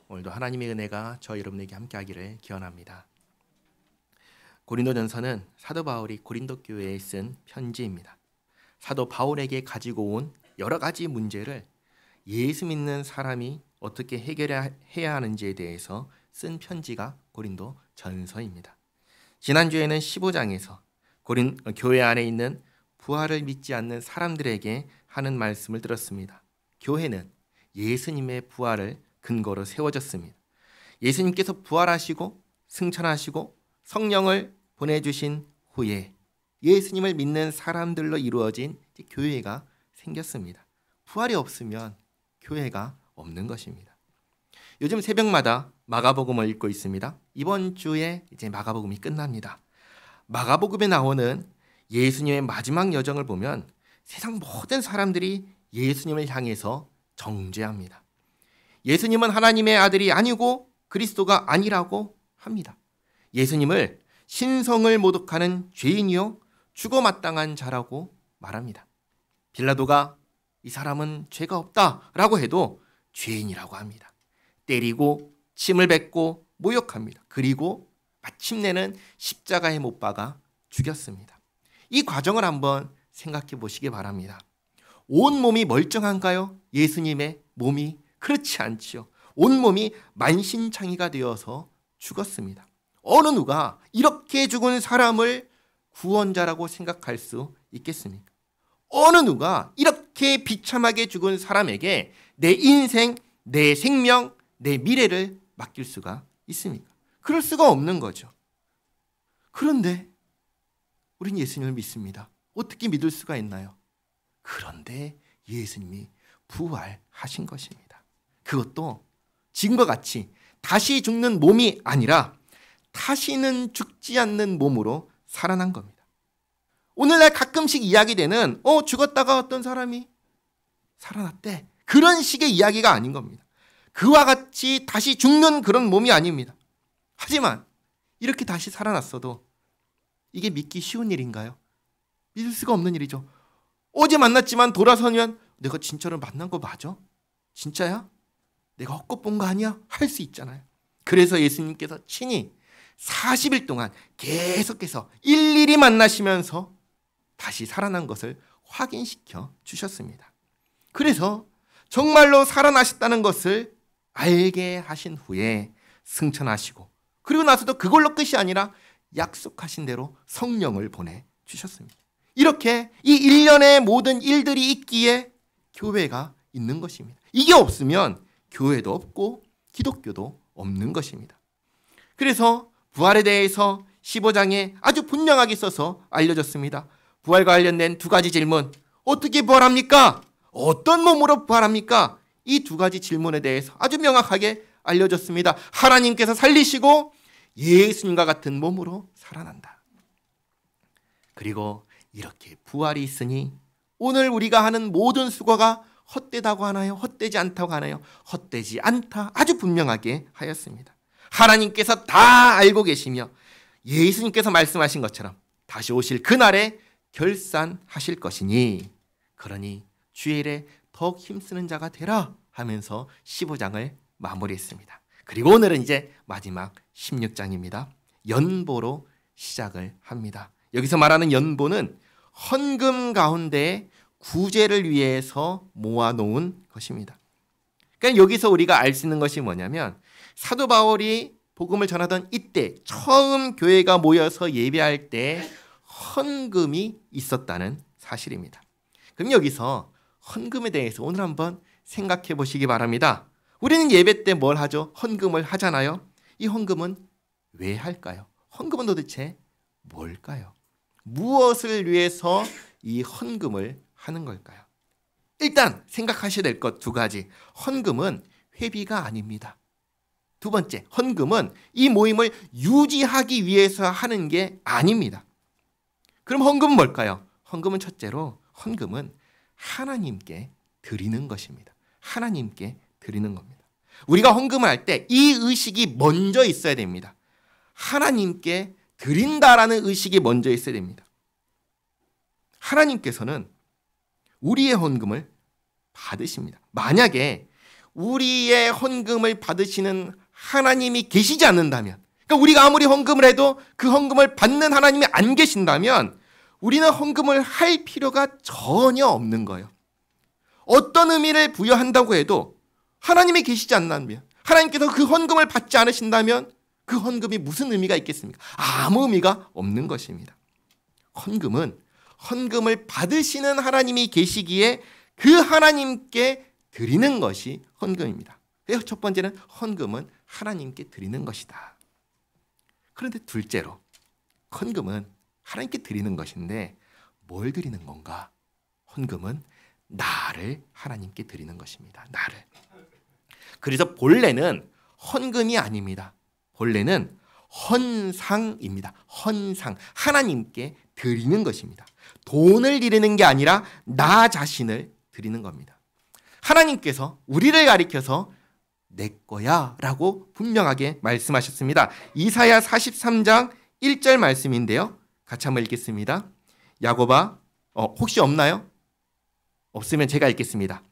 오늘도 하나님의 은혜가 저 여러분에게 함께하기를 기원합니다. 고린도전서는 사도 바울이 고린도 교회에 쓴 편지입니다. 사도 바울에게 가지고 온 여러 가지 문제를 예수 믿는 사람이 어떻게 해결해야 하는지에 대해서 쓴 편지가 고린도 전서입니다. 지난주에는 15장에서 교회 안에 있는 부활을 믿지 않는 사람들에게 하는 말씀을 들었습니다. 교회는 예수님의 부활을 근거로 세워졌습니다. 예수님께서 부활하시고 승천하시고 성령을 보내주신 후에 예수님을 믿는 사람들로 이루어진 교회가 생겼습니다. 부활이 없으면 교회가 없는 것입니다. 요즘 새벽마다 마가복음을 읽고 있습니다. 이번 주에 이제 마가복음이 끝납니다. 마가복음에 나오는 예수님의 마지막 여정을 보면 세상 모든 사람들이 예수님을 향해서 정죄합니다. 예수님은 하나님의 아들이 아니고 그리스도가 아니라고 합니다. 예수님을 신성을 모독하는 죄인이요 죽어 마땅한 자라고 말합니다. 빌라도가 이 사람은 죄가 없다라고 해도 죄인이라고 합니다. 때리고 침을 뱉고 모욕합니다. 그리고 마침내는 십자가에 못 박아 죽였습니다. 이 과정을 한번 생각해 보시기 바랍니다. 온 몸이 멀쩡한가요? 예수님의 몸이 그렇지 않지요. 온몸이 만신창이가 되어서 죽었습니다. 어느 누가 이렇게 죽은 사람을 구원자라고 생각할 수 있겠습니까? 어느 누가 이렇게 비참하게 죽은 사람에게 내 인생, 내 생명, 내 미래를 맡길 수가 있습니까? 그럴 수가 없는 거죠. 그런데 우린 예수님을 믿습니다. 어떻게 믿을 수가 있나요? 그런데 예수님이 부활하신 것입니다. 그것도 지금과 같이 다시 죽는 몸이 아니라 다시는 죽지 않는 몸으로 살아난 겁니다. 오늘날 가끔씩 이야기되는 죽었다가 어떤 사람이 살아났대. 그런 식의 이야기가 아닌 겁니다. 그와 같이 다시 죽는 그런 몸이 아닙니다. 하지만 이렇게 다시 살아났어도 이게 믿기 쉬운 일인가요? 믿을 수가 없는 일이죠. 어제 만났지만 돌아서면 내가 진짜로 만난 거 맞아? 진짜야? 내가 헛것 본 거 아니야? 할 수 있잖아요. 그래서 예수님께서 친히 40일 동안 계속해서 일일이 만나시면서 다시 살아난 것을 확인시켜 주셨습니다. 그래서 정말로 살아나셨다는 것을 알게 하신 후에 승천하시고 그리고 나서도 그걸로 끝이 아니라 약속하신 대로 성령을 보내주셨습니다. 이렇게 이 일련의 모든 일들이 있기에 교회가 있는 것입니다. 이게 없으면 교회도 없고 기독교도 없는 것입니다. 그래서 부활에 대해서 15장에 아주 분명하게 써서 알려졌습니다. 부활과 관련된 두 가지 질문. 어떻게 부활합니까? 어떤 몸으로 부활합니까? 이 두 가지 질문에 대해서 아주 명확하게 알려졌습니다. 하나님께서 살리시고 예수님과 같은 몸으로 살아난다. 그리고 이렇게 부활이 있으니 오늘 우리가 하는 모든 수고가 헛되다고 하나요? 헛되지 않다고 하나요? 헛되지 않다. 아주 분명하게 하였습니다. 하나님께서 다 알고 계시며 예수님께서 말씀하신 것처럼 다시 오실 그날에 결산하실 것이니 그러니 주일에 더욱 힘쓰는 자가 되라 하면서 15장을 마무리했습니다. 그리고 오늘은 이제 마지막 16장입니다. 연보로 시작을 합니다. 여기서 말하는 연보는 헌금 가운데 구제를 위해서 모아놓은 것입니다. 그러니까 여기서 우리가 알 수 있는 것이 뭐냐면 사도 바울이 복음을 전하던 이때 처음 교회가 모여서 예배할 때 헌금이 있었다는 사실입니다. 그럼 여기서 헌금에 대해서 오늘 한번 생각해 보시기 바랍니다. 우리는 예배 때 뭘 하죠? 헌금을 하잖아요. 이 헌금은 왜 할까요? 헌금은 도대체 뭘까요? 무엇을 위해서 이 헌금을 하는 걸까요? 일단 생각하셔야 될 것 두 가지. 헌금은 회비가 아닙니다. 두 번째, 헌금은 이 모임을 유지하기 위해서 하는 게 아닙니다. 그럼 헌금은 뭘까요? 헌금은 첫째로 헌금은 하나님께 드리는 것입니다. 하나님께 드리는 겁니다. 우리가 헌금을 할 때 이 의식이 먼저 있어야 됩니다. 하나님께 드린다라는 의식이 먼저 있어야 됩니다. 하나님께서는 우리의 헌금을 받으십니다. 만약에 우리의 헌금을 받으시는 하나님이 계시지 않는다면, 그러니까 우리가 아무리 헌금을 해도 그 헌금을 받는 하나님이 안 계신다면 우리는 헌금을 할 필요가 전혀 없는 거예요. 어떤 의미를 부여한다고 해도 하나님이 계시지 않는다면, 하나님께서 그 헌금을 받지 않으신다면 그 헌금이 무슨 의미가 있겠습니까? 아무 의미가 없는 것입니다. 헌금은 헌금을 받으시는 하나님이 계시기에 그 하나님께 드리는 것이 헌금입니다. 그래서 첫 번째는 헌금은 하나님께 드리는 것이다. 그런데 둘째로 헌금은 하나님께 드리는 것인데 뭘 드리는 건가? 헌금은 나를 하나님께 드리는 것입니다. 나를. 그래서 본래는 헌금이 아닙니다. 본래는 헌상입니다. 헌상. 하나님께 드리는 것입니다. 돈을 드리는 게 아니라 나 자신을 드리는 겁니다. 하나님께서 우리를 가리켜서 내 거야 라고 분명하게 말씀하셨습니다. 이사야 43장 1절 말씀인데요. 같이 한번 읽겠습니다. 야곱아, 혹시 없나요? 없으면 제가 읽겠습니다.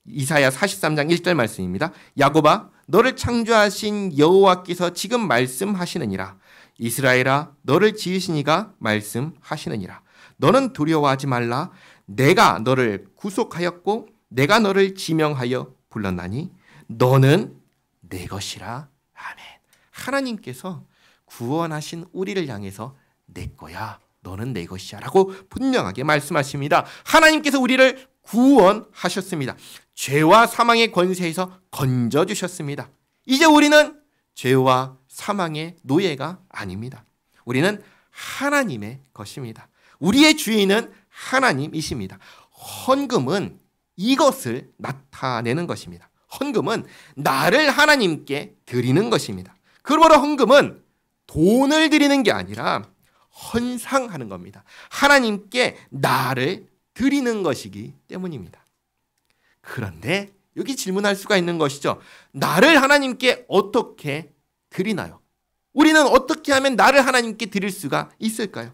이사야 43장 1절 말씀입니다. 야곱아, 너를 창조하신 여호와께서 지금 말씀하시느니라. 이스라엘아, 너를 지으신 이가 말씀하시느니라. 너는 두려워하지 말라. 내가 너를 구속하였고 내가 너를 지명하여 불렀나니 너는 내 것이라. 아멘. 하나님께서 구원하신 우리를 향해서 내 거야, 너는 내 것이야 라고 분명하게 말씀하십니다. 하나님께서 우리를 구원하셨습니다. 죄와 사망의 권세에서 건져주셨습니다. 이제 우리는 죄와 사망의 노예가 아닙니다. 우리는 하나님의 것입니다. 우리의 주인은 하나님이십니다. 헌금은 이것을 나타내는 것입니다. 헌금은 나를 하나님께 드리는 것입니다. 그러므로 헌금은 돈을 드리는 게 아니라 헌상하는 겁니다. 하나님께 나를 드리는 것이기 때문입니다. 그런데 여기 질문할 수가 있는 것이죠. 나를 하나님께 어떻게 드리나요? 우리는 어떻게 하면 나를 하나님께 드릴 수가 있을까요?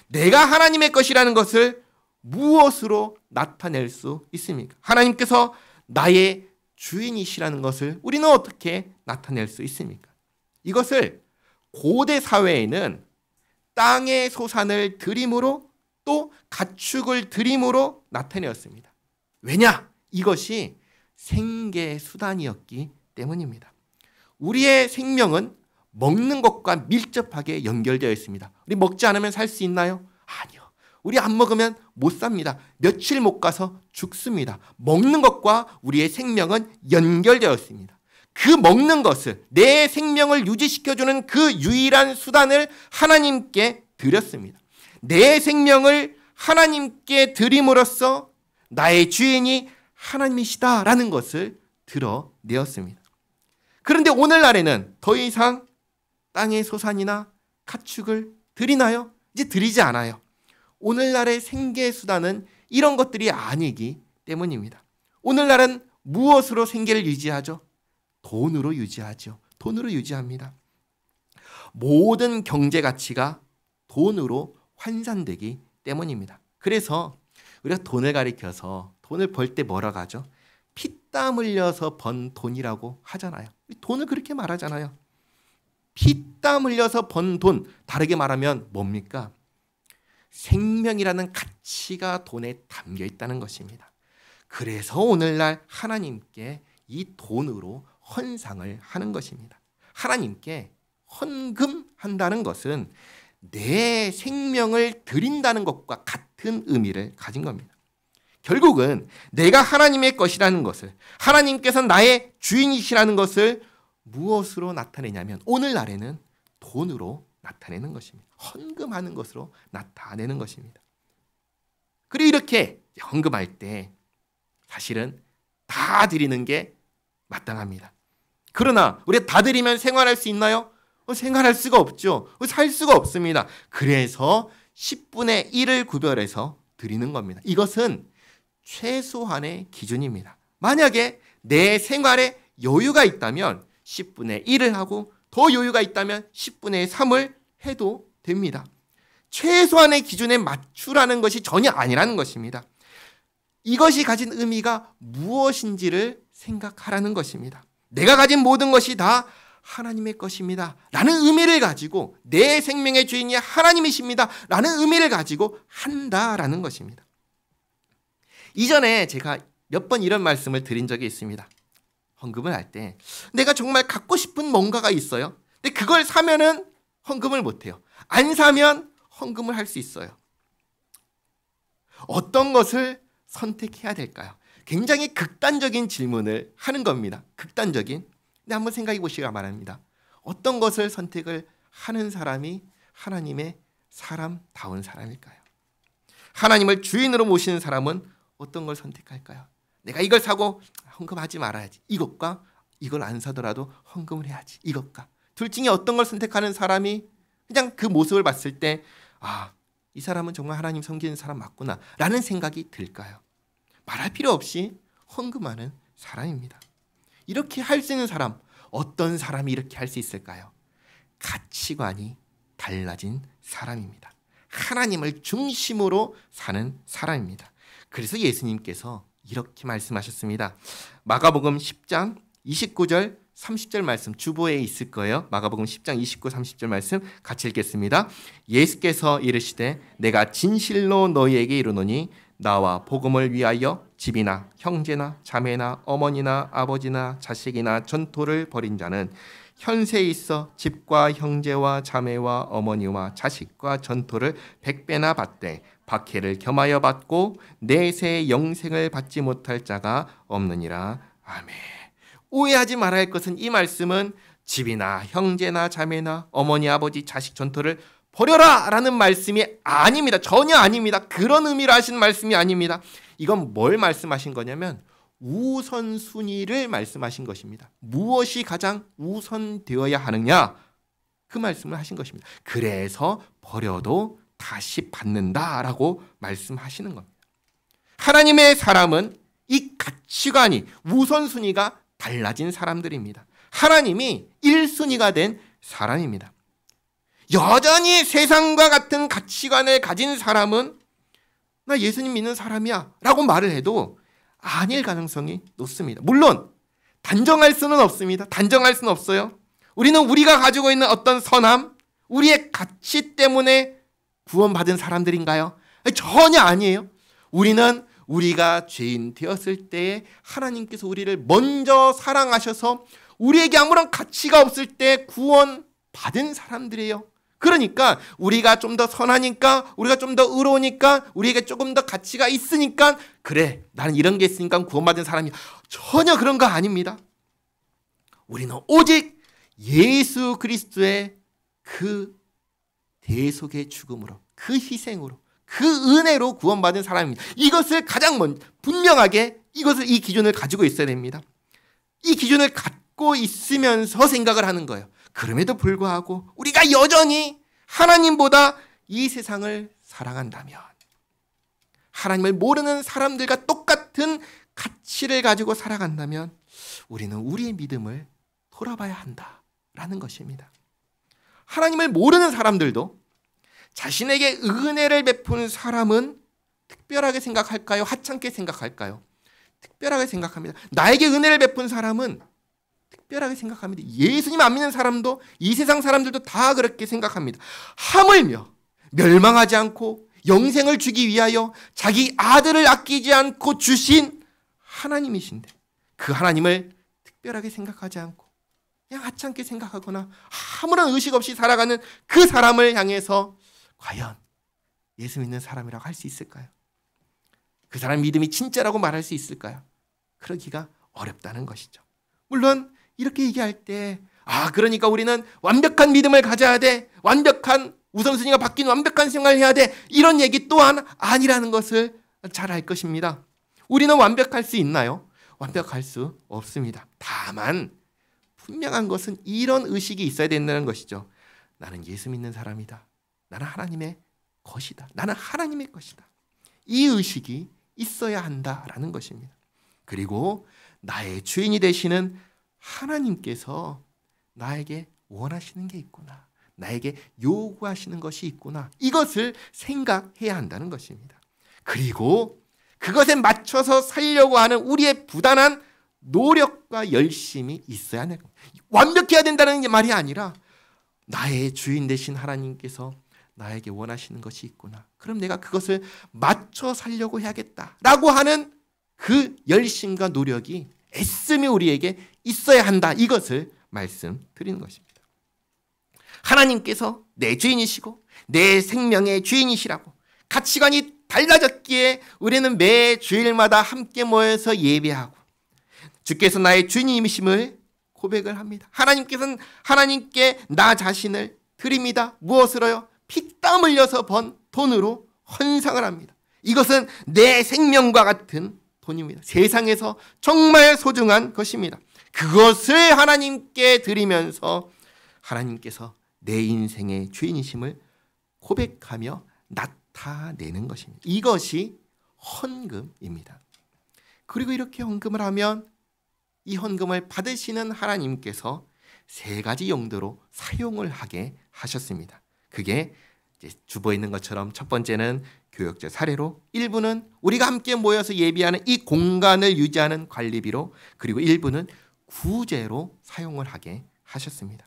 내가 하나님의 것이라는 것을 무엇으로 나타낼 수 있습니까? 하나님께서 나의 주인이시라는 것을 우리는 어떻게 나타낼 수 있습니까? 이것을 고대 사회에는 땅의 소산을 드림으로 또 가축을 드림으로 나타내었습니다. 왜냐? 이것이 생계 수단이었기 때문입니다. 우리의 생명은 먹는 것과 밀접하게 연결되어 있습니다. 우리 먹지 않으면 살 수 있나요? 아니요. 우리 안 먹으면 못 삽니다. 며칠 못 가서 죽습니다. 먹는 것과 우리의 생명은 연결되어 있습니다. 그 먹는 것을, 내 생명을 유지시켜주는 그 유일한 수단을 하나님께 드렸습니다. 내 생명을 하나님께 드림으로써 나의 주인이 하나님이시다라는 것을 드러내었습니다. 그런데 오늘날에는 더 이상 땅의 소산이나 가축을 드리나요? 이제 드리지 않아요. 오늘날의 생계 수단은 이런 것들이 아니기 때문입니다. 오늘날은 무엇으로 생계를 유지하죠? 돈으로 유지하죠. 돈으로 유지합니다. 모든 경제 가치가 돈으로 환산되기 때문입니다. 그래서 우리가 돈을 가리켜서 돈을 벌 때 뭐라고 하죠? 피땀 흘려서 번 돈이라고 하잖아요. 돈을 그렇게 말하잖아요. 피땀 흘려서 번 돈, 다르게 말하면 뭡니까? 생명이라는 가치가 돈에 담겨 있다는 것입니다. 그래서 오늘날 하나님께 이 돈으로 헌상을 하는 것입니다. 하나님께 헌금한다는 것은 내 생명을 드린다는 것과 같은 의미를 가진 겁니다. 결국은 내가 하나님의 것이라는 것을, 하나님께서 나의 주인이시라는 것을 무엇으로 나타내냐면 오늘날에는 돈으로 나타내는 것입니다. 헌금하는 것으로 나타내는 것입니다. 그리고 이렇게 헌금할 때 사실은 다 드리는 게 마땅합니다. 그러나 우리가 다 드리면 생활할 수 있나요? 생활할 수가 없죠. 살 수가 없습니다. 그래서 10분의 1을 구별해서 드리는 겁니다. 이것은 최소한의 기준입니다. 만약에 내 생활에 여유가 있다면 10분의 1을 하고 더 여유가 있다면 10분의 3을 해도 됩니다. 최소한의 기준에 맞추라는 것이 전혀 아니라는 것입니다. 이것이 가진 의미가 무엇인지를 생각하라는 것입니다. 내가 가진 모든 것이 다 하나님의 것입니다 라는 의미를 가지고, 내 생명의 주인이 하나님이십니다 라는 의미를 가지고 한다라는 것입니다. 이전에 제가 몇 번 이런 말씀을 드린 적이 있습니다. 헌금을 할 때 내가 정말 갖고 싶은 뭔가가 있어요. 근데 그걸 사면은 헌금을 못해요. 안 사면 헌금을 할 수 있어요. 어떤 것을 선택해야 될까요? 굉장히 극단적인 질문을 하는 겁니다. 극단적인. 근데 한번 생각해 보시기 바랍니다. 어떤 것을 선택을 하는 사람이 하나님의 사람다운 사람일까요? 하나님을 주인으로 모시는 사람은 어떤 걸 선택할까요? 내가 이걸 사고 헌금하지 말아야지. 이것과 이걸 안 사더라도 헌금을 해야지. 이것과. 둘 중에 어떤 걸 선택하는 사람이 그냥 그 모습을 봤을 때 이 사람은 정말 하나님 섬기는 사람 맞구나 라는 생각이 들까요? 말할 필요 없이 헌금하는 사람입니다. 이렇게 할 수 있는 사람, 어떤 사람이 이렇게 할 수 있을까요? 가치관이 달라진 사람입니다. 하나님을 중심으로 사는 사람입니다. 그래서 예수님께서 이렇게 말씀하셨습니다. 마가복음 10장 29절 30절 말씀 주보에 있을 거예요. 마가복음 10장 29, 30절 말씀 같이 읽겠습니다. 예수께서 이르시되 내가 진실로 너희에게 이르노니 나와 복음을 위하여 집이나 형제나 자매나 어머니나 아버지나 자식이나 전토를 벌인 자는 현세에 있어 집과 형제와 자매와 어머니와 자식과 전토를 100배나 받되 박해를 겸하여 받고 내세 영생을 받지 못할 자가 없느니라. 아멘. 오해하지 말아야 할 것은 이 말씀은 집이나 형제나 자매나 어머니 아버지 자식 전토를 버려라 라는 말씀이 아닙니다. 전혀 아닙니다. 그런 의미로 하신 말씀이 아닙니다. 이건 뭘 말씀하신 거냐면 우선순위를 말씀하신 것입니다. 무엇이 가장 우선되어야 하느냐, 그 말씀을 하신 것입니다. 그래서 버려도 다시 받는다라고 말씀하시는 겁니다. 하나님의 사람은 이 가치관이, 우선순위가 달라진 사람들입니다. 하나님이 1순위가 된 사람입니다. 여전히 세상과 같은 가치관을 가진 사람은 나 예수님 믿는 사람이야 라고 말을 해도 아닐 가능성이 높습니다. 물론 단정할 수는 없습니다. 단정할 수는 없어요. 우리는 우리가 가지고 있는 어떤 선함, 우리의 가치 때문에 구원받은 사람들인가요? 전혀 아니에요. 우리는 우리가 죄인 되었을 때에 하나님께서 우리를 먼저 사랑하셔서 우리에게 아무런 가치가 없을 때 구원받은 사람들이에요. 그러니까 우리가 좀 더 선하니까, 우리가 좀 더 의로우니까, 우리에게 조금 더 가치가 있으니까 그래, 나는 이런 게 있으니까 구원받은 사람이야. 전혀 그런 거 아닙니다. 우리는 오직 예수 그리스도의 그 대속의 죽음으로, 그 희생으로, 그 은혜로 구원받은 사람입니다. 이것을 가장 먼저 분명하게 이 기준을 가지고 있어야 됩니다. 이 기준을 갖고 있으면서 생각을 하는 거예요. 그럼에도 불구하고 우리가 여전히 하나님보다 이 세상을 사랑한다면, 하나님을 모르는 사람들과 똑같은 가치를 가지고 살아간다면 우리는 우리의 믿음을 돌아봐야 한다라는 것입니다. 하나님을 모르는 사람들도 자신에게 은혜를 베푼 사람은 특별하게 생각할까요? 하찮게 생각할까요? 특별하게 생각합니다. 나에게 은혜를 베푼 사람은 특별하게 생각합니다. 예수님 안 믿는 사람도, 이 세상 사람들도 다 그렇게 생각합니다. 하물며 멸망하지 않고 영생을 주기 위하여 자기 아들을 아끼지 않고 주신 하나님이신데, 그 하나님을 특별하게 생각하지 않고 그냥 하찮게 생각하거나 아무런 의식 없이 살아가는 그 사람을 향해서 과연 예수 믿는 사람이라고 할 수 있을까요? 그 사람 믿음이 진짜라고 말할 수 있을까요? 그러기가 어렵다는 것이죠. 물론 이렇게 얘기할 때 그러니까 우리는 완벽한 믿음을 가져야 돼, 완벽한 우선순위가 바뀐 완벽한 생활을 해야 돼, 이런 얘기 또한 아니라는 것을 잘 알 것입니다. 우리는 완벽할 수 있나요? 완벽할 수 없습니다. 다만 분명한 것은 이런 의식이 있어야 된다는 것이죠. 나는 예수 믿는 사람이다. 나는 하나님의 것이다. 나는 하나님의 것이다. 이 의식이 있어야 한다라는 것입니다. 그리고 나의 주인이 되시는 하나님께서 나에게 원하시는 게 있구나, 나에게 요구하시는 것이 있구나, 이것을 생각해야 한다는 것입니다. 그리고 그것에 맞춰서 살려고 하는 우리의 부단한 노력과 열심이 있어야 하는 겁니다. 완벽해야 된다는 말이 아니라 나의 주인 되신 하나님께서 나에게 원하시는 것이 있구나. 그럼 내가 그것을 맞춰 살려고 해야겠다라고 하는 그 열심과 노력이 애씀이 우리에게 있어야 한다. 이것을 말씀드리는 것입니다. 하나님께서 내 주인이시고 내 생명의 주인이시라고 가치관이 달라졌기에 우리는 매 주일마다 함께 모여서 예배하고 주께서 나의 주님이심을 고백을 합니다. 하나님께서는 하나님께 나 자신을 드립니다. 무엇으로요? 피땀 흘려서 번 돈으로 헌상을 합니다. 이것은 내 생명과 같은 돈입니다. 세상에서 정말 소중한 것입니다. 그것을 하나님께 드리면서 하나님께서 내 인생의 주인이심을 고백하며 나타내는 것입니다. 이것이 헌금입니다. 그리고 이렇게 헌금을 하면 이 헌금을 받으시는 하나님께서 세 가지 용도로 사용을 하게 하셨습니다. 그게 이제 주보에 있는 것처럼 첫 번째는 교역적 사례로, 일부는 우리가 함께 모여서 예배하는 이 공간을 유지하는 관리비로, 그리고 일부는 구제로 사용을 하게 하셨습니다.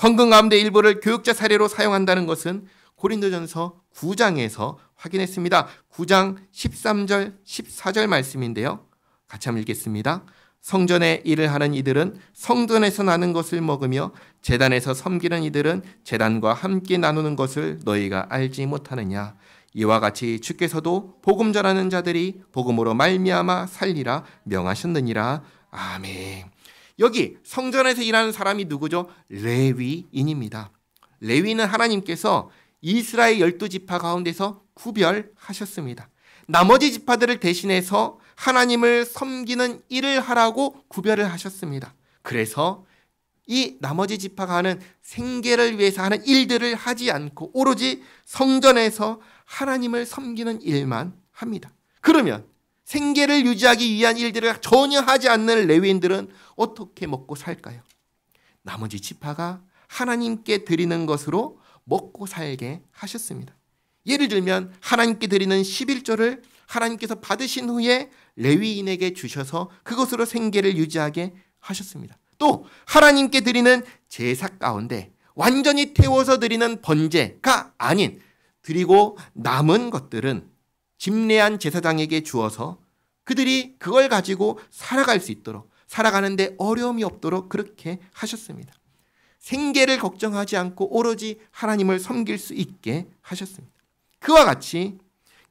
헌금 가운데 일부를 교역적 사례로 사용한다는 것은 고린도전서 9장에서 확인했습니다. 9장 13절 14절 말씀인데요. 같이 한번 읽겠습니다. 성전에 일을 하는 이들은 성전에서 나는 것을 먹으며 제단에서 섬기는 이들은 제단과 함께 나누는 것을 너희가 알지 못하느냐. 이와 같이 주께서도 복음 전하는 자들이 복음으로 말미암아 살리라 명하셨느니라. 아멘. 여기 성전에서 일하는 사람이 누구죠? 레위인입니다. 레위는 하나님께서 이스라엘 12지파 가운데서 구별하셨습니다. 나머지 지파들을 대신해서 하나님을 섬기는 일을 하라고 구별을 하셨습니다. 그래서 이 나머지 지파가 하는 생계를 위해서 하는 일들을 하지 않고 오로지 성전에서 하나님을 섬기는 일만 합니다. 그러면 생계를 유지하기 위한 일들을 전혀 하지 않는 레위인들은 어떻게 먹고 살까요? 나머지 지파가 하나님께 드리는 것으로 먹고 살게 하셨습니다. 예를 들면 하나님께 드리는 11조를 하나님께서 받으신 후에 레위인에게 주셔서 그것으로 생계를 유지하게 하셨습니다. 또 하나님께 드리는 제사 가운데 완전히 태워서 드리는 번제가 아닌 드리고 남은 것들은 집례한 제사장에게 주어서 그들이 그걸 가지고 살아갈 수 있도록, 살아가는데 어려움이 없도록 그렇게 하셨습니다. 생계를 걱정하지 않고 오로지 하나님을 섬길 수 있게 하셨습니다. 그와 같이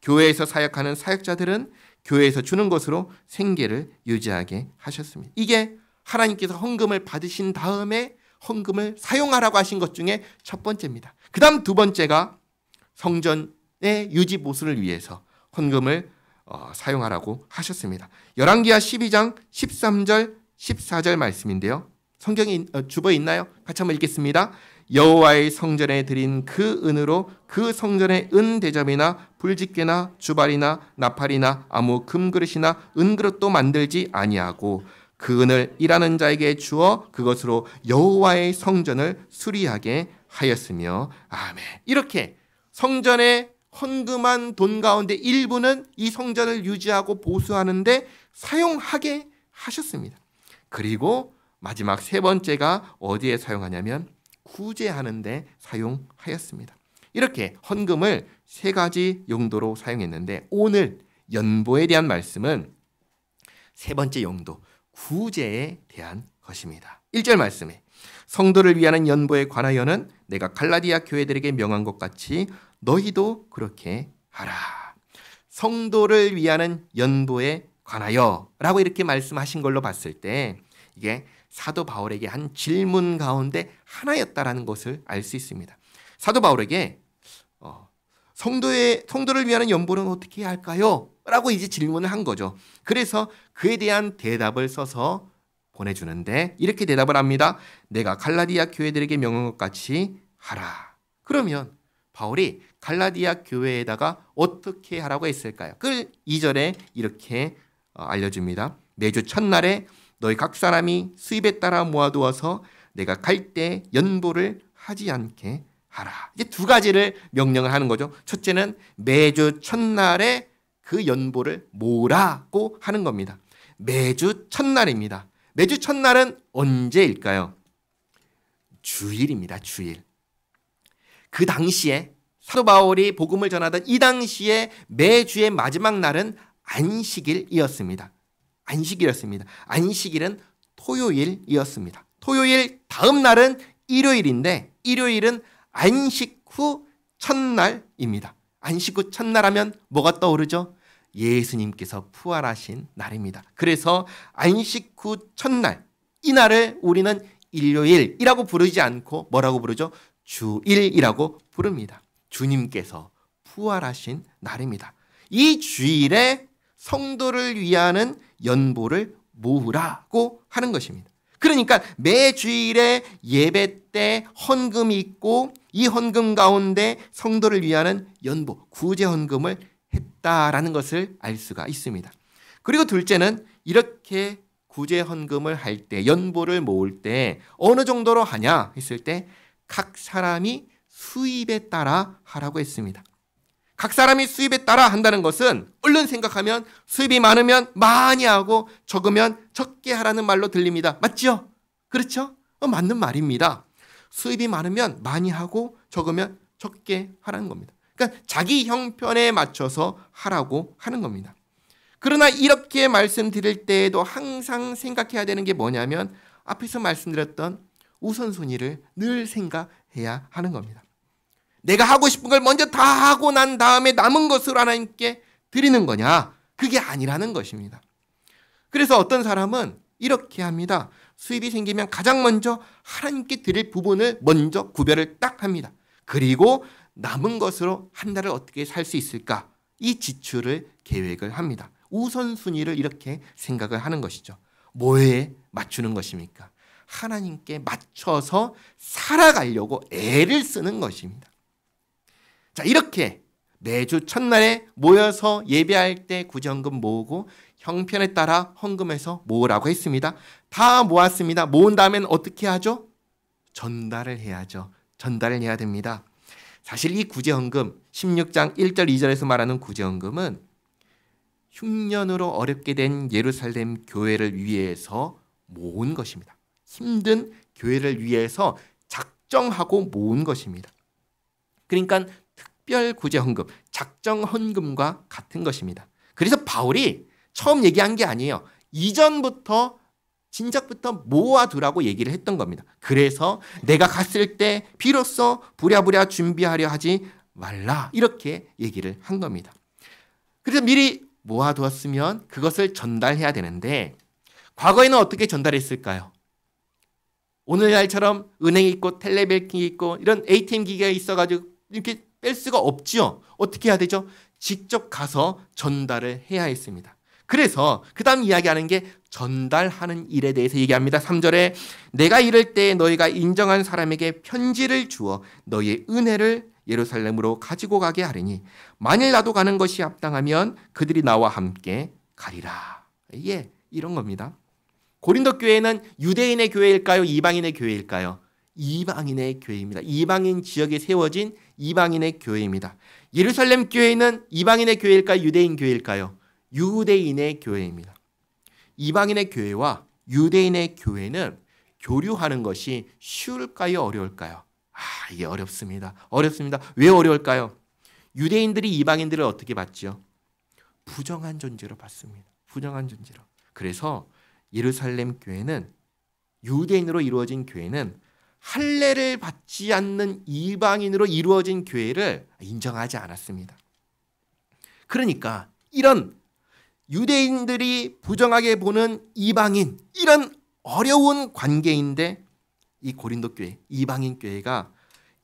교회에서 사역하는 사역자들은 교회에서 주는 것으로 생계를 유지하게 하셨습니다. 이게 하나님께서 헌금을 받으신 다음에 헌금을 사용하라고 하신 것 중에 첫 번째입니다. 그 다음 두 번째가 성전의 유지 보수를 위해서 헌금을 사용하라고 하셨습니다. 열왕기하 12장 13절 14절 말씀인데요. 성경에 주보에 있나요? 같이 한번 읽겠습니다. 여호와의 성전에 드린 그 은으로 그 성전의 은 대접이나 불집게나 주발이나 나팔이나 아무 금그릇이나 은그릇도 만들지 아니하고 그 은을 일하는 자에게 주어 그것으로 여호와의 성전을 수리하게 하였으며 아멘. 이렇게 성전에 헌금한 돈 가운데 일부는 이 성전을 유지하고 보수하는데 사용하게 하셨습니다. 그리고 마지막 세 번째가 어디에 사용하냐면 구제하는 데 사용하였습니다. 이렇게 헌금을 세 가지 용도로 사용했는데 오늘 연보에 대한 말씀은 세 번째 용도 구제에 대한 것입니다. 1절 말씀에 성도를 위하는 연보에 관하여는 내가 갈라디아 교회들에게 명한 것 같이 너희도 그렇게 하라. 성도를 위하는 연보에 관하여 라고 이렇게 말씀하신 걸로 봤을 때 이게 사도 바울에게 한 질문 가운데 하나였다라는 것을 알 수 있습니다. 사도 바울에게 성도를 위하는 연보는 어떻게 해야 할까요? 라고 이제 질문을 한 거죠. 그래서 그에 대한 대답을 써서 보내주는데 이렇게 대답을 합니다. 내가 갈라디아 교회들에게 명한 것 같이 하라. 그러면 바울이 갈라디아 교회에다가 어떻게 하라고 했을까요? 그걸 2절에 이렇게 알려줍니다. 매주 첫날에 너희 각 사람이 수입에 따라 모아두어서 내가 갈 때 연보를 하지 않게 하라. 이제 두 가지를 명령을 하는 거죠. 첫째는 매주 첫날에 그 연보를 모으라고 하는 겁니다. 매주 첫날입니다. 매주 첫날은 언제일까요? 주일입니다. 주일. 그 당시에 사도 바울이 복음을 전하던 이 당시에 매주의 마지막 날은 안식일이었습니다. 안식일이었습니다. 안식일은 토요일이었습니다. 토요일 다음 날은 일요일인데 일요일은 안식 후 첫날입니다. 안식 후 첫날 하면 뭐가 떠오르죠? 예수님께서 부활하신 날입니다. 그래서 안식 후 첫날, 이 날을 우리는 일요일이라고 부르지 않고 뭐라고 부르죠? 주일이라고 부릅니다. 주님께서 부활하신 날입니다. 이 주일에 성도를 위하는 연보를 모으라고 하는 것입니다. 그러니까 매 주일에 예배 때 헌금이 있고 이 헌금 가운데 성도를 위하는 연보, 구제 헌금을 했다라는 것을 알 수가 있습니다. 그리고 둘째는 이렇게 구제 헌금을 할 때, 연보를 모을 때 어느 정도로 하냐 했을 때 각 사람이 수입에 따라 하라고 했습니다. 각 사람이 수입에 따라 한다는 것은 얼른 생각하면 수입이 많으면 많이 하고 적으면 적게 하라는 말로 들립니다. 맞죠? 그렇죠? 맞는 말입니다. 수입이 많으면 많이 하고 적으면 적게 하라는 겁니다. 그러니까 자기 형편에 맞춰서 하라고 하는 겁니다. 그러나 이렇게 말씀드릴 때에도 항상 생각해야 되는 게 뭐냐면 앞에서 말씀드렸던 우선순위를 늘 생각해야 하는 겁니다. 내가 하고 싶은 걸 먼저 다 하고 난 다음에 남은 것으로 하나님께 드리는 거냐? 그게 아니라는 것입니다. 그래서 어떤 사람은 이렇게 합니다. 수입이 생기면 가장 먼저 하나님께 드릴 부분을 먼저 구별을 딱 합니다. 그리고 남은 것으로 한 달을 어떻게 살 수 있을까? 이 지출을 계획을 합니다. 우선순위를 이렇게 생각을 하는 것이죠. 뭐에 맞추는 것입니까? 하나님께 맞춰서 살아가려고 애를 쓰는 것입니다. 자, 이렇게 매주 첫날에 모여서 예배할 때 구제헌금 모으고 형편에 따라 헌금해서 모으라고 했습니다. 다 모았습니다. 모은 다음엔 어떻게 하죠? 전달을 해야죠. 전달을 해야 됩니다. 사실 이 구제헌금 16장 1절 2절에서 말하는 구제헌금은 흉년으로 어렵게 된 예루살렘 교회를 위해서 모은 것입니다. 힘든 교회를 위해서 작정하고 모은 것입니다. 그러니까 특별 구제헌금, 작정 헌금과 같은 것입니다. 그래서 바울이 처음 얘기한 게 아니에요. 이전부터 진작부터 모아두라고 얘기를 했던 겁니다. 그래서 내가 갔을 때 비로소 부랴부랴 준비하려 하지 말라 이렇게 얘기를 한 겁니다. 그래서 미리 모아두었으면 그것을 전달해야 되는데 과거에는 어떻게 전달했을까요? 오늘날처럼 은행이 있고 텔레뱅킹이 있고 이런 ATM 기계가 있어가지고 이렇게 뺄 수가 없죠. 어떻게 해야 되죠? 직접 가서 전달을 해야 했습니다. 그래서 그 다음 이야기하는 게 전달하는 일에 대해서 얘기합니다. 3절에 내가 이럴 때 너희가 인정한 사람에게 편지를 주어 너희의 은혜를 예루살렘으로 가지고 가게 하리니 만일 나도 가는 것이 합당하면 그들이 나와 함께 가리라. 예, 이런 겁니다. 고린도 교회는 유대인의 교회일까요? 이방인의 교회일까요? 이방인의 교회입니다. 이방인 지역에 세워진 이방인의 교회입니다. 예루살렘 교회는 이방인의 교회일까요? 유대인 교회일까요? 유대인의 교회입니다. 이방인의 교회와 유대인의 교회는 교류하는 것이 쉬울까요? 어려울까요? 이게 어렵습니다. 어렵습니다. 왜 어려울까요? 유대인들이 이방인들을 어떻게 봤죠? 부정한 존재로 봤습니다. 부정한 존재로. 그래서 예루살렘 교회는 유대인으로 이루어진 교회는 할례를 받지 않는 이방인으로 이루어진 교회를 인정하지 않았습니다. 그러니까 이런 유대인들이 부정하게 보는 이방인, 이런 어려운 관계인데 이 고린도 교회, 이방인 교회가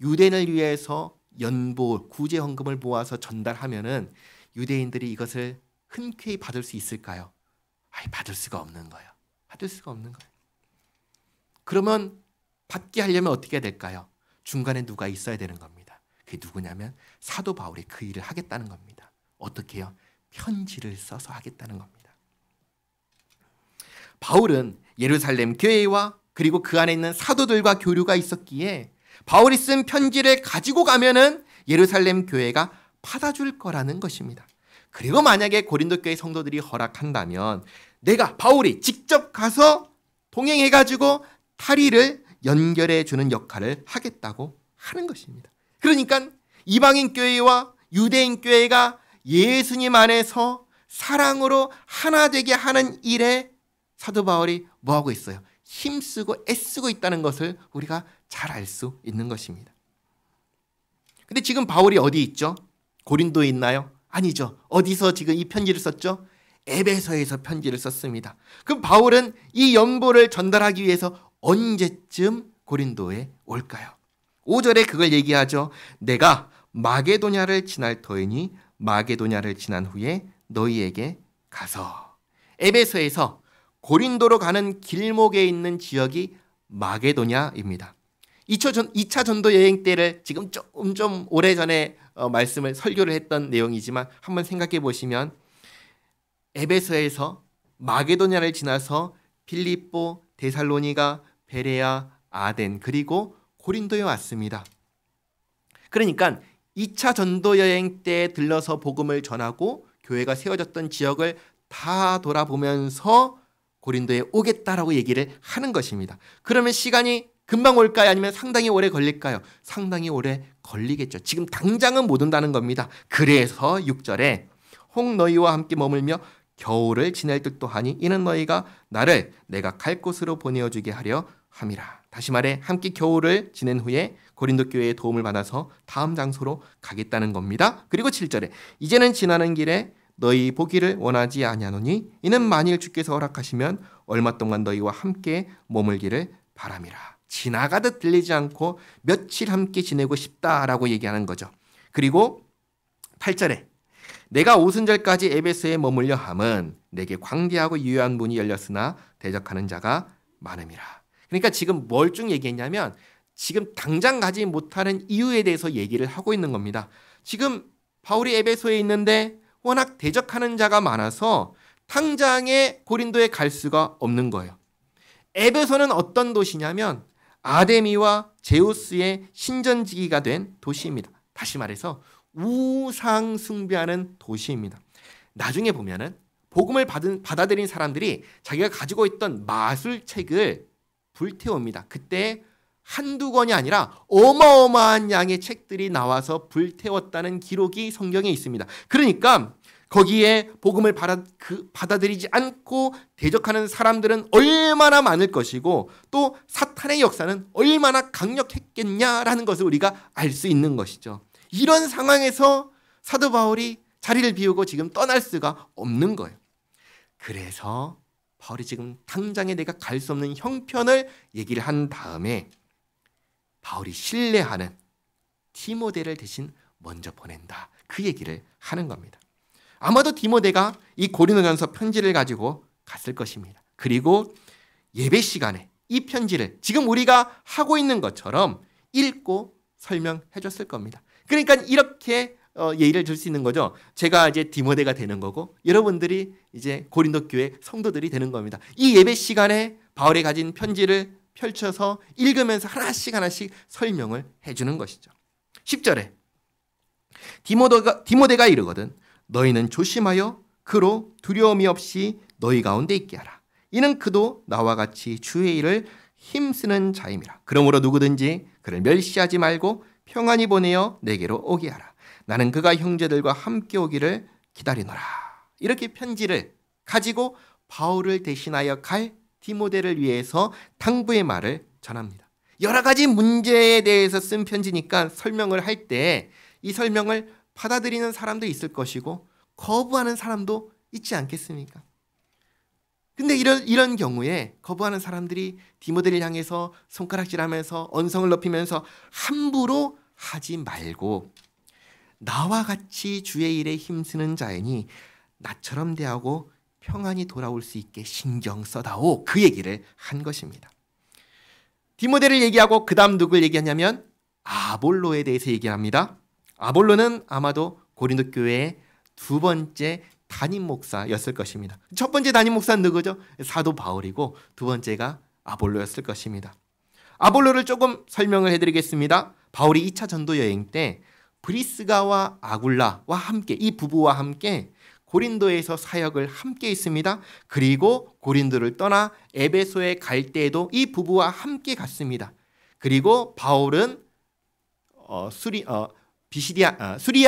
유대인을 위해서 연보, 구제 헌금을 모아서 전달하면은 유대인들이 이것을 흔쾌히 받을 수 있을까요? 받을 수가 없는 거예요. 받을 수가 없는 거예요. 그러면 받게 하려면 어떻게 해야 될까요? 중간에 누가 있어야 되는 겁니다. 그게 누구냐면 사도 바울이 그 일을 하겠다는 겁니다. 어떻게 해요? 편지를 써서 하겠다는 겁니다. 바울은 예루살렘 교회와 그리고 그 안에 있는 사도들과 교류가 있었기에 바울이 쓴 편지를 가지고 가면은 예루살렘 교회가 받아줄 거라는 것입니다. 그리고 만약에 고린도 교회 성도들이 허락한다면 내가 바울이 직접 가서 동행해가지고 다리를 연결해 주는 역할을 하겠다고 하는 것입니다. 그러니까 이방인 교회와 유대인 교회가 예수님 안에서 사랑으로 하나 되게 하는 일에 사도 바울이 뭐하고 있어요? 힘쓰고 애쓰고 있다는 것을 우리가 잘 알 수 있는 것입니다. 근데 지금 바울이 어디 있죠? 고린도에 있나요? 아니죠. 어디서 지금 이 편지를 썼죠? 에베소에서 편지를 썼습니다. 그럼 바울은 이 연보를 전달하기 위해서 언제쯤 고린도에 올까요? 5절에 그걸 얘기하죠. 내가 마게도냐를 지날 터이니 마게도냐를 지난 후에 너희에게 가서. 에베소에서 고린도로 가는 길목에 있는 지역이 마게도냐입니다. 2차 전도 여행 때를 지금 좀 오래전에 말씀을 설교를 했던 내용이지만 한번 생각해 보시면 에베소에서 마게도냐를 지나서 필립보, 데살로니가, 베레아, 아덴 그리고 고린도에 왔습니다. 그러니까 2차 전도 여행 때 들러서 복음을 전하고 교회가 세워졌던 지역을 다 돌아보면서 고린도에 오겠다라고 얘기를 하는 것입니다. 그러면 시간이 금방 올까요? 아니면 상당히 오래 걸릴까요? 상당히 오래 걸리겠죠. 지금 당장은 못 온다는 겁니다. 그래서 6절에 혹 너희와 함께 머물며 겨울을 지낼 듯도 하니 이는 너희가 나를 내가 갈 곳으로 보내어주게 하려 함이라. 다시 말해 함께 겨울을 지낸 후에 고린도 교회의 도움을 받아서 다음 장소로 가겠다는 겁니다. 그리고 7절에 이제는 지나는 길에 너희 보기를 원하지 아니하노니 이는 만일 주께서 허락하시면 얼마 동안 너희와 함께 머물기를 바람이라. 지나가듯 들리지 않고 며칠 함께 지내고 싶다라고 얘기하는 거죠. 그리고 8절에 내가 오순절까지 에베소에 머물려 함은 내게 광대하고 유효한 문이 열렸으나 대적하는 자가 많음이라. 그러니까 지금 뭘 쭉 얘기했냐면 지금 당장 가지 못하는 이유에 대해서 얘기를 하고 있는 겁니다. 지금 바울이 에베소에 있는데 워낙 대적하는 자가 많아서 당장에 고린도에 갈 수가 없는 거예요. 에베소는 어떤 도시냐면 아데미와 제우스의 신전지기가 된 도시입니다. 다시 말해서 우상 숭배하는 도시입니다. 나중에 보면은 복음을 받아들인 사람들이 자기가 가지고 있던 마술책을 불태웁니다. 그때 한두 권이 아니라 어마어마한 양의 책들이 나와서 불태웠다는 기록이 성경에 있습니다. 그러니까 거기에 복음을 받아들이지 않고 대적하는 사람들은 얼마나 많을 것이고 또 사탄의 역사는 얼마나 강력했겠냐라는 것을 우리가 알 수 있는 것이죠. 이런 상황에서 사도 바울이 자리를 비우고 지금 떠날 수가 없는 거예요. 그래서 바울이 지금 당장에 내가 갈 수 없는 형편을 얘기를 한 다음에 바울이 신뢰하는 디모데를 대신 먼저 보낸다. 그 얘기를 하는 겁니다. 아마도 디모데가 이 고린도전서 편지를 가지고 갔을 것입니다. 그리고 예배 시간에 이 편지를 지금 우리가 하고 있는 것처럼 읽고 설명해 줬을 겁니다. 그러니까 이렇게 예의를 줄 수 있는 거죠. 제가 이제 디모데가 되는 거고 여러분들이 이제 고린도 교회 성도들이 되는 겁니다. 이 예배 시간에 바울이 가진 편지를 펼쳐서 읽으면서 하나씩 설명을 해주는 것이죠. 10절에 디모데가 이르거든 너희는 조심하여 그로 두려움이 없이 너희 가운데 있게 하라. 이는 그도 나와 같이 주의 일을 힘쓰는 자임이라. 그러므로 누구든지 그를 멸시하지 말고 평안히 보내어 내게로 오게 하라. 나는 그가 형제들과 함께 오기를 기다리노라. 이렇게 편지를 가지고 바울을 대신하여 갈 디모데를 위해서 당부의 말을 전합니다. 여러 가지 문제에 대해서 쓴 편지니까 설명을 할 때 이 설명을 받아들이는 사람도 있을 것이고 거부하는 사람도 있지 않겠습니까? 근데 이런 경우에 거부하는 사람들이 디모데를 향해서 손가락질하면서 언성을 높이면서 함부로 하지 말고 나와 같이 주의 일에 힘쓰는 자이니 나처럼 대하고 평안히 돌아올 수 있게 신경 써다오. 그 얘기를 한 것입니다. 디모데를 얘기하고 그 다음 누굴 얘기하냐면 아볼로에 대해서 얘기합니다. 아볼로는 아마도 고린도 교회의 두 번째 담임 목사였을 것입니다. 첫 번째 담임 목사는 누구죠? 사도 바울이고 두 번째가 아볼로였을 것입니다. 아볼로를 조금 설명을 해드리겠습니다. 바울이 2차 전도 여행 때 브리스가와 아굴라와 함께 이 부부와 함께 고린도에서 사역을 함께 있습니다. 그리고 고린도를 떠나 에베소에 갈 때에도 이 부부와 함께 갔습니다. 그리고 바울은 수리아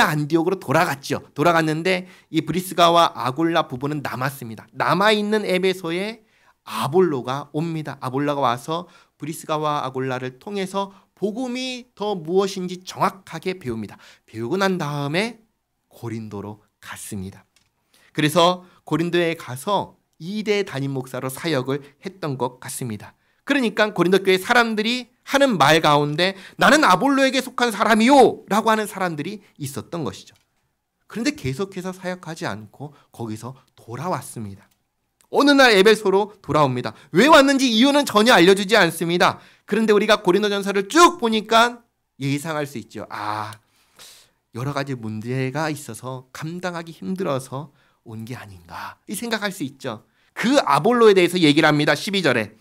안디옥으로 돌아갔죠. 돌아갔는데 이 브리스가와 아굴라 부부는 남았습니다. 남아있는 에베소에 아볼로가 옵니다. 아볼로가 와서 브리스가와 아굴라를 통해서 복음이 더 무엇인지 정확하게 배웁니다. 배우고 난 다음에 고린도로 갔습니다. 그래서 고린도에 가서 2대 담임 목사로 사역을 했던 것 같습니다. 그러니까 고린도 교회 사람들이 하는 말 가운데 나는 아볼로에게 속한 사람이요 라고 하는 사람들이 있었던 것이죠. 그런데 계속해서 사역하지 않고 거기서 돌아왔습니다. 어느 날 에베소로 돌아옵니다. 왜 왔는지 이유는 전혀 알려주지 않습니다. 그런데 우리가 고린도전서를 쭉 보니까 예상할 수 있죠. 여러 가지 문제가 있어서 감당하기 힘들어서 온 게 아닌가 이 생각할 수 있죠. 그 아볼로에 대해서 얘기를 합니다. 12절에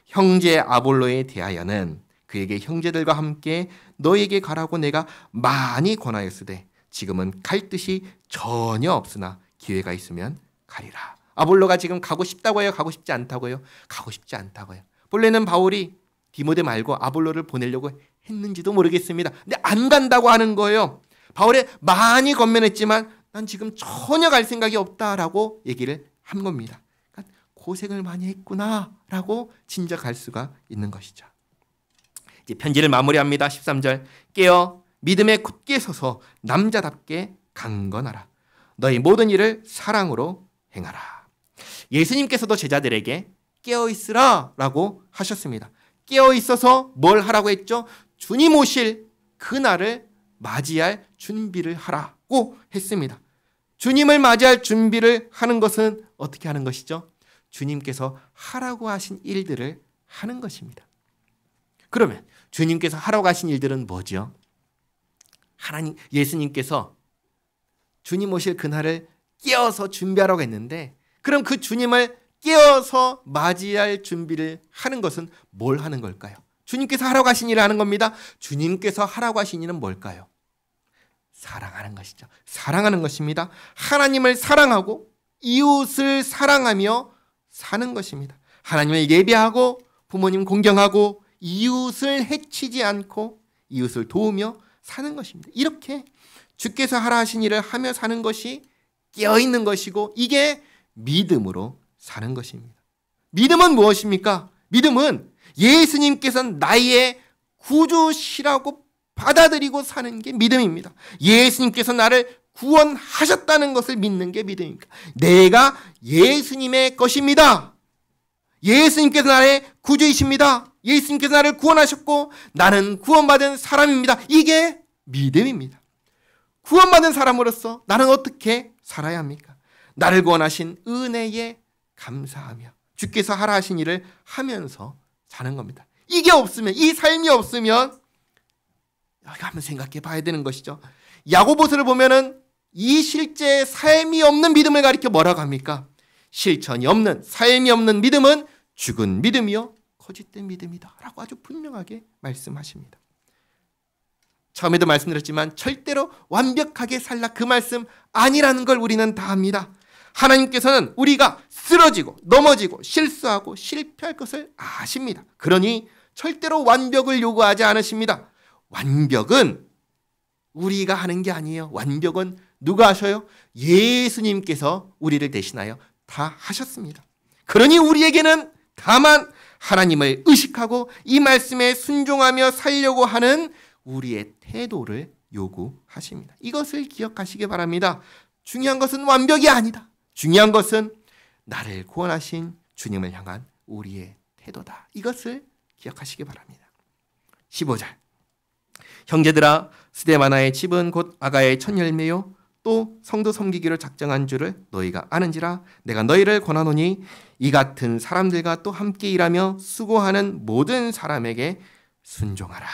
형제 아볼로에 대하여는 그에게 형제들과 함께 너에게 가라고 내가 많이 권하였으되 지금은 갈 뜻이 전혀 없으나 기회가 있으면 가리라. 아볼로가 지금 가고 싶다고 해요? 가고 싶지 않다고요? 가고 싶지 않다고요. 본래는 바울이 디모데 말고 아볼로를 보내려고 했는지도 모르겠습니다. 근데 안 간다고 하는 거예요. 바울에 많이 권면했지만 난 지금 전혀 갈 생각이 없다라고 얘기를 한 겁니다. 그러니까 고생을 많이 했구나라고 짐작할 수가 있는 것이죠. 이제 편지를 마무리합니다. 13절 깨어 믿음에 굳게 서서 남자답게 강건하라. 너희 모든 일을 사랑으로 행하라. 예수님께서도 제자들에게 깨어있으라 라고 하셨습니다. 깨어있어서 뭘 하라고 했죠? 주님 오실 그날을 맞이할 준비를 하라고 했습니다. 주님을 맞이할 준비를 하는 것은 어떻게 하는 것이죠? 주님께서 하라고 하신 일들을 하는 것입니다. 그러면 주님께서 하라고 하신 일들은 뭐죠? 예수님께서 주님 오실 그날을 깨어서 준비하라고 했는데 그럼 그 주님을 깨어서 맞이할 준비를 하는 것은 뭘 하는 걸까요? 주님께서 하라고 하신 일을 하는 겁니다. 주님께서 하라고 하신 일은 뭘까요? 사랑하는 것이죠. 사랑하는 것입니다. 하나님을 사랑하고 이웃을 사랑하며 사는 것입니다. 하나님을 예배하고 부모님 공경하고 이웃을 해치지 않고 이웃을 도우며 사는 것입니다. 이렇게 주께서 하라 하신 일을 하며 사는 것이 깨어있는 것이고 이게 믿음으로 사는 것입니다. 믿음은 무엇입니까? 믿음은 예수님께서 나의 구주시라고 받아들이고 사는 게 믿음입니다. 예수님께서 나를 구원하셨다는 것을 믿는 게 믿음입니다. 내가 예수님의 것입니다. 예수님께서 나의 구주이십니다. 예수님께서 나를 구원하셨고 나는 구원받은 사람입니다. 이게 믿음입니다. 구원받은 사람으로서 나는 어떻게 살아야 합니까? 나를 구원하신 은혜에 감사하며 주께서 하라 하신 일을 하면서 사는 겁니다. 이게 없으면, 이 삶이 없으면 여기 한번 생각해 봐야 되는 것이죠. 야고보서를 보면은 이 실제 삶이 없는 믿음을 가리켜 뭐라고 합니까? 실천이 없는, 삶이 없는 믿음은 죽은 믿음이요 거짓된 믿음이다 라고 아주 분명하게 말씀하십니다. 처음에도 말씀드렸지만 절대로 완벽하게 살라 그 말씀 아니라는 걸 우리는 다 압니다. 하나님께서는 우리가 쓰러지고 넘어지고 실수하고 실패할 것을 아십니다. 그러니 절대로 완벽을 요구하지 않으십니다. 완벽은 우리가 하는 게 아니에요. 완벽은 누가 하셔요? 예수님께서 우리를 대신하여 다 하셨습니다. 그러니 우리에게는 다만 하나님을 의식하고 이 말씀에 순종하며 살려고 하는 우리의 태도를 요구하십니다. 이것을 기억하시기 바랍니다. 중요한 것은 완벽이 아니다. 중요한 것은 나를 구원하신 주님을 향한 우리의 태도다. 이것을 기억하시기 바랍니다. 15절 형제들아 스데바나의 집은 곧 아가의 첫 열매요 또 성도 섬기기로 작정한 줄을 너희가 아는지라 내가 너희를 권하노니 이 같은 사람들과 또 함께 일하며 수고하는 모든 사람에게 순종하라.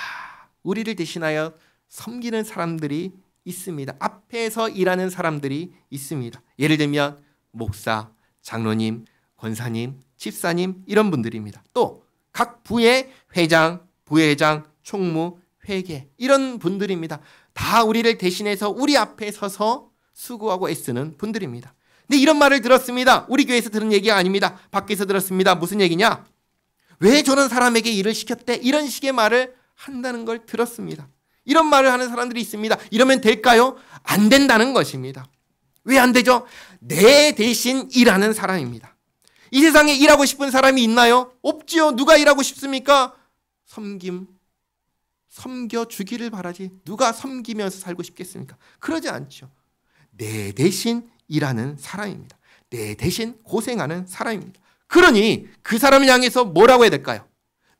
우리를 대신하여 섬기는 사람들이 있습니다. 앞에서 일하는 사람들이 있습니다. 예를 들면 목사, 장로님, 권사님, 집사님 이런 분들입니다. 또 각 부의 회장, 부회장, 총무, 회계 이런 분들입니다. 다 우리를 대신해서 우리 앞에 서서 수고하고 애쓰는 분들입니다. 네, 이런 말을 들었습니다. 우리 교회에서 들은 얘기가 아닙니다. 밖에서 들었습니다. 무슨 얘기냐? 왜 저런 사람에게 일을 시켰대? 이런 식의 말을 한다는 걸 들었습니다. 이런 말을 하는 사람들이 있습니다. 이러면 될까요? 안 된다는 것입니다. 왜 안 되죠? 내 대신 일하는 사람입니다. 이 세상에 일하고 싶은 사람이 있나요? 없지요. 누가 일하고 싶습니까? 섬겨주기를 바라지. 누가 섬기면서 살고 싶겠습니까? 그러지 않죠. 내 대신 일하는 사람입니다. 내 대신 고생하는 사람입니다. 그러니 그 사람을 향해서 뭐라고 해야 될까요?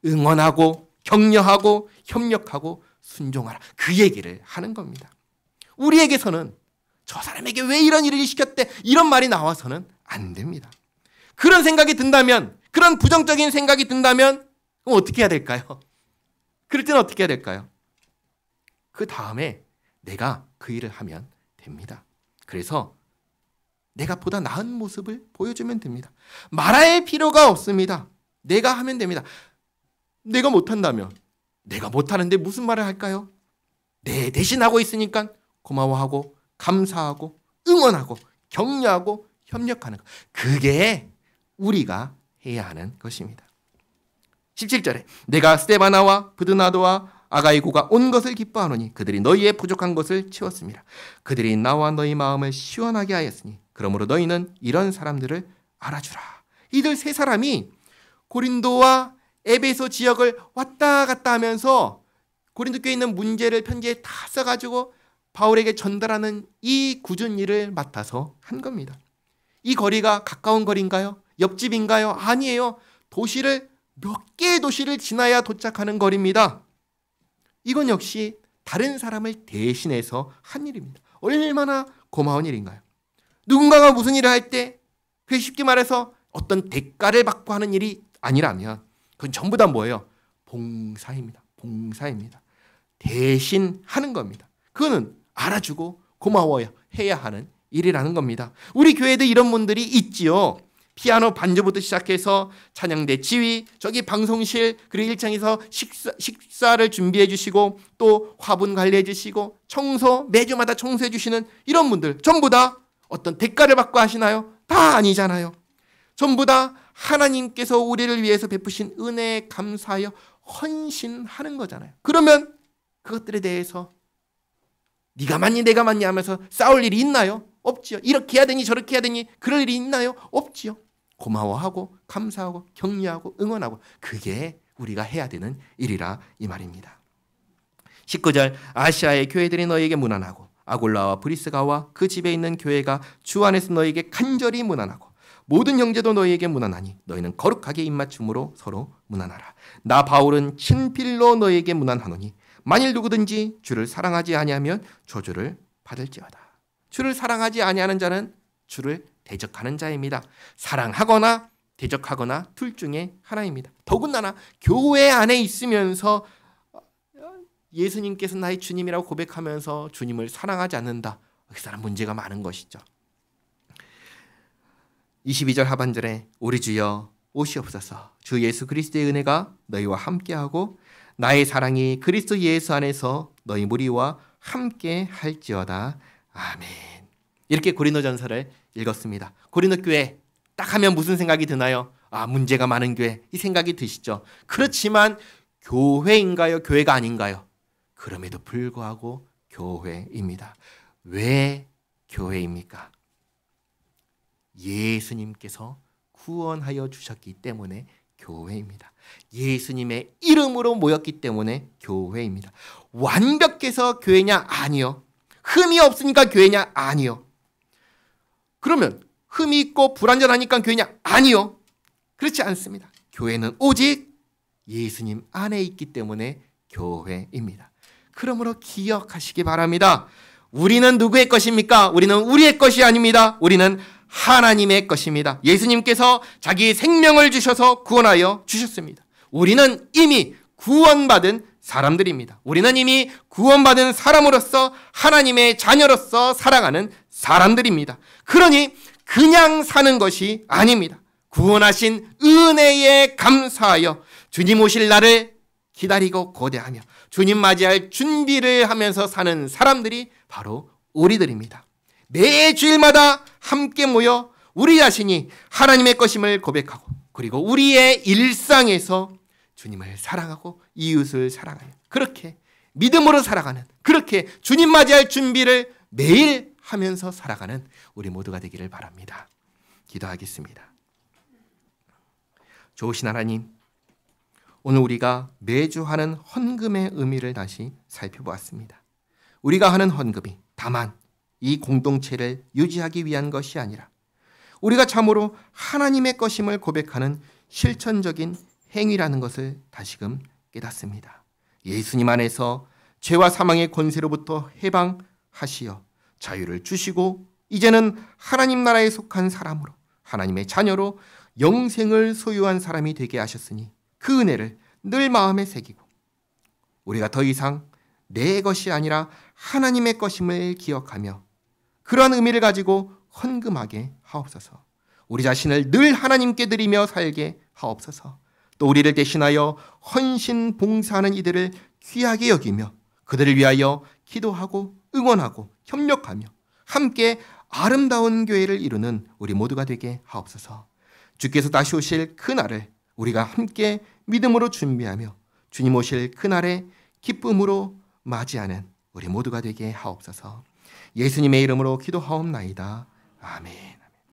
응원하고 격려하고 협력하고 순종하라. 그 얘기를 하는 겁니다. 우리에게서는 저 사람에게 왜 이런 일을 시켰대? 이런 말이 나와서는 안 됩니다. 그런 생각이 든다면, 그런 부정적인 생각이 든다면 그럼 어떻게 해야 될까요? 그럴 때는 어떻게 해야 될까요? 그 다음에 내가 그 일을 하면 됩니다. 그래서 내가 보다 나은 모습을 보여주면 됩니다. 말할 필요가 없습니다. 내가 하면 됩니다. 내가 못한다면 내가 못하는데 무슨 말을 할까요? 내 대신 하고 있으니까 고마워하고 감사하고 응원하고 격려하고 협력하는 것. 그게 우리가 해야 하는 것입니다. 17절에 내가 스데바나와 브드나도와 아가이고가 온 것을 기뻐하노니 그들이 너희의 부족한 것을 채웠습니다. 그들이 나와 너희 마음을 시원하게 하였으니 그러므로 너희는 이런 사람들을 알아주라. 이들 세 사람이 고린도와 에베소 지역을 왔다 갔다 하면서 고린도 교회에 있는 문제를 편지에 다 써가지고 바울에게 전달하는 이 굳은 일을 맡아서 한 겁니다. 이 거리가 가까운 거리인가요? 옆집인가요? 아니에요. 몇 개의 도시를 지나야 도착하는 거리입니다. 이건 역시 다른 사람을 대신해서 한 일입니다. 얼마나 고마운 일인가요? 누군가가 무슨 일을 할 때 그게 쉽게 말해서 어떤 대가를 받고 하는 일이 아니라면 그건 전부 다 뭐예요? 봉사입니다. 봉사입니다. 대신 하는 겁니다. 그거는 알아주고 고마워야 해야 하는 일이라는 겁니다. 우리 교회도 이런 분들이 있지요. 피아노 반주부터 시작해서 찬양대 지휘, 저기 방송실, 그리고 1층에서 식사를 준비해 주시고 또 화분 관리해 주시고 청소, 매주마다 청소해 주시는 이런 분들 전부 다 어떤 대가를 받고 하시나요? 다 아니잖아요. 전부 다 하나님께서 우리를 위해서 베푸신 은혜에 감사하여 헌신하는 거잖아요. 그러면 그것들에 대해서 네가 맞니 내가 맞니 하면서 싸울 일이 있나요? 없지요. 이렇게 해야 되니 저렇게 해야 되니 그럴 일이 있나요? 없지요. 고마워하고 감사하고 격려하고 응원하고 그게 우리가 해야 되는 일이라 이 말입니다. 19절 아시아의 교회들이 너희에게 문안하고 아골라와 브리스가와 그 집에 있는 교회가 주 안에서 너희에게 간절히 문안하고 모든 형제도 너희에게 문안하니 너희는 거룩하게 입맞춤으로 서로 문안하라. 나 바울은 친필로 너희에게 문안하노니 만일 누구든지 주를 사랑하지 아니하면 저주를 받을지어다. 주를 사랑하지 아니하는 자는 주를 대적하는 자입니다. 사랑하거나 대적하거나 둘 중에 하나입니다. 더군다나 교회 안에 있으면서 예수님께서 나의 주님이라고 고백하면서 주님을 사랑하지 않는다. 그 사람 문제가 많은 것이죠. 22절 하반절에 우리 주여 오시옵소서. 주 예수 그리스도의 은혜가 너희와 함께하고 나의 사랑이 그리스도 예수 안에서 너희 무리와 함께 할지어다. 아멘. 이렇게 고린도전서를 읽었습니다. 고린도 교회 딱 하면 무슨 생각이 드나요? 아, 문제가 많은 교회. 이 생각이 드시죠. 그렇지만 교회인가요? 교회가 아닌가요? 그럼에도 불구하고 교회입니다. 왜 교회입니까? 예수님께서 구원하여 주셨기 때문에 교회입니다. 예수님의 이름으로 모였기 때문에 교회입니다. 완벽해서 교회냐? 아니요. 흠이 없으니까 교회냐? 아니요. 그러면 흠이 있고 불완전하니까 교회냐? 아니요. 그렇지 않습니다. 교회는 오직 예수님 안에 있기 때문에 교회입니다. 그러므로 기억하시기 바랍니다. 우리는 누구의 것입니까? 우리는 우리의 것이 아닙니다. 우리는 하나님의 것입니다. 예수님께서 자기 생명을 주셔서 구원하여 주셨습니다. 우리는 이미 구원받은 사람들입니다. 우리는 이미 구원받은 사람으로서 하나님의 자녀로서 살아가는 사람들입니다. 그러니 그냥 사는 것이 아닙니다. 구원하신 은혜에 감사하여 주님 오실 날을 기다리고 고대하며 주님 맞이할 준비를 하면서 사는 사람들이 바로 우리들입니다. 매주일마다 함께 모여 우리 자신이 하나님의 것임을 고백하고 그리고 우리의 일상에서 주님을 사랑하고 이웃을 사랑하는 그렇게 믿음으로 살아가는 그렇게 주님 맞이할 준비를 매일 하면서 살아가는 우리 모두가 되기를 바랍니다. 기도하겠습니다. 좋으신 하나님, 오늘 우리가 매주 하는 헌금의 의미를 다시 살펴보았습니다. 우리가 하는 헌금이 다만 이 공동체를 유지하기 위한 것이 아니라 우리가 참으로 하나님의 것임을 고백하는 실천적인 행위라는 것을 다시금 깨닫습니다. 예수님 안에서 죄와 사망의 권세로부터 해방하시어 자유를 주시고 이제는 하나님 나라에 속한 사람으로 하나님의 자녀로 영생을 소유한 사람이 되게 하셨으니 그 은혜를 늘 마음에 새기고 우리가 더 이상 내 것이 아니라 하나님의 것임을 기억하며 그러한 의미를 가지고 헌금하게 하옵소서. 우리 자신을 늘 하나님께 드리며 살게 하옵소서. 또 우리를 대신하여 헌신 봉사하는 이들을 귀하게 여기며 그들을 위하여 기도하고 응원하고 협력하며 함께 아름다운 교회를 이루는 우리 모두가 되게 하옵소서. 주께서 다시 오실 그날을 우리가 함께 믿음으로 준비하며 주님 오실 그날에 기쁨으로 맞이하는 우리 모두가 되게 하옵소서. 예수님의 이름으로 기도하옵나이다. 아멘.